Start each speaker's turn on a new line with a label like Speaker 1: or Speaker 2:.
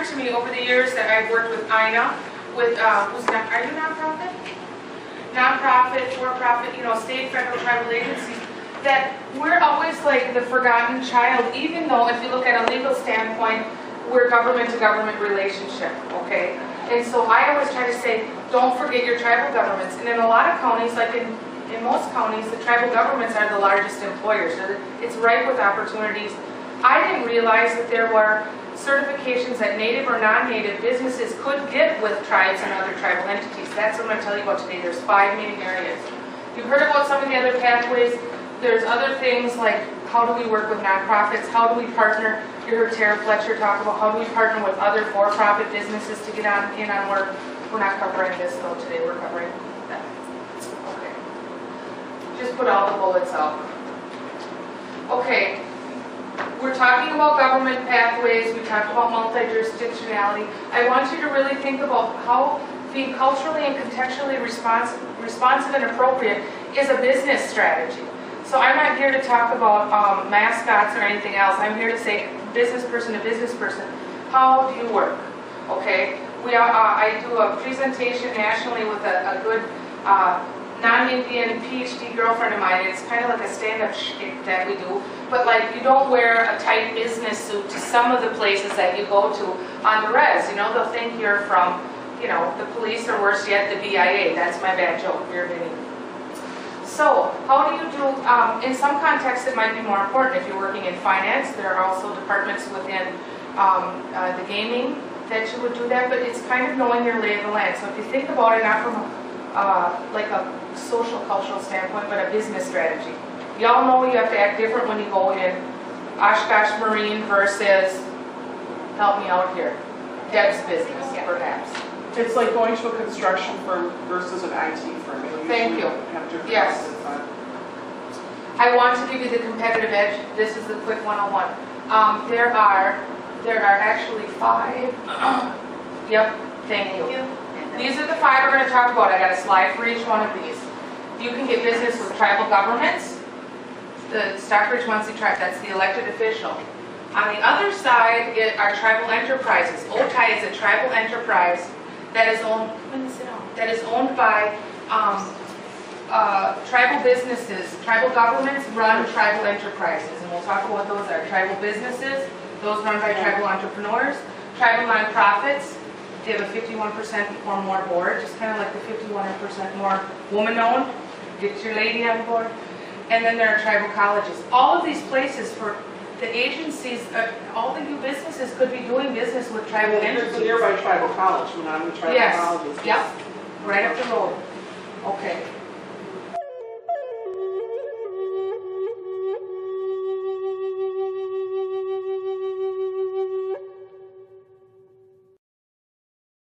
Speaker 1: important to me over the years that I've worked with INA, with, are you nonprofit? Nonprofit, for-profit, state, federal, tribal agencies, that we're always like the forgotten child, even though if you look at a legal standpoint, we're government-to-government relationship, okay? And so I always try to say, don't forget your tribal governments. And in a lot of counties, like in most counties, the tribal governments are the largest employers. So it's ripe with opportunities. I didn't realize that there were certifications that native or non-native businesses could get with tribes and other tribal entities. That's what I'm going to tell you about today. There's 5 main areas. You've heard about some of the other pathways. There's other things like how do we work with nonprofits? How do we partner? You heard Tara Fletcher talk about how do we partner with other for-profit businesses to get in on work. We're not covering this though today. We're covering that. Okay. Just put all the bullets out. Okay. We're talking about government pathways. We talked about multi-jurisdictionality. I want you to really think about how being culturally and contextually responsive and appropriate is a business strategy. So I'm not here to talk about mascots or anything else. I'm here to say business person to business person. How do you work? Okay. I do a presentation nationally with a good non-Indian PhD girlfriend of mine. It's kind of like a stand-up shtick that we do. But like you don't wear a tight business suit to some of the places that you go to on the res. They'll think you're from, the police or worse yet, the BIA. That's my bad joke. You're Vinny. So how do you do, in some contexts it might be more important. If you're working in finance, there are also departments within the gaming that you would do that, but it's kind of knowing your lay of the land. So if you think about it, not from like a social, cultural standpoint, but a business strategy. Y'all know you have to act different when you go in Oshkosh Marine versus, help me out here, Deb's business, perhaps.
Speaker 2: It's like going to a construction firm versus an IT firm.
Speaker 1: Thank you. Yes. I want to give you the competitive edge. This is the quick 101. There are actually 5. Yep. Thank you. These are the 5 we're going to talk about. I got a slide for each one of these. You can get business with tribal governments. The Stockbridge Muncie Tribe, that's the elected official. On the other side are tribal enterprises. OTI is a tribal enterprise that is owned by tribal businesses. Tribal governments run tribal enterprises, and we'll talk about what those are. Tribal businesses, those run by tribal entrepreneurs. Tribal nonprofits, they have a 51% or more board, just kind of like the 51% more woman-owned. Get your lady on board. And then there are tribal colleges. All of these places for the agencies, all the new businesses could be doing business with tribal entities.
Speaker 2: There's a nearby tribal college, I'm in tribal colleges.
Speaker 1: Yep, right up the road.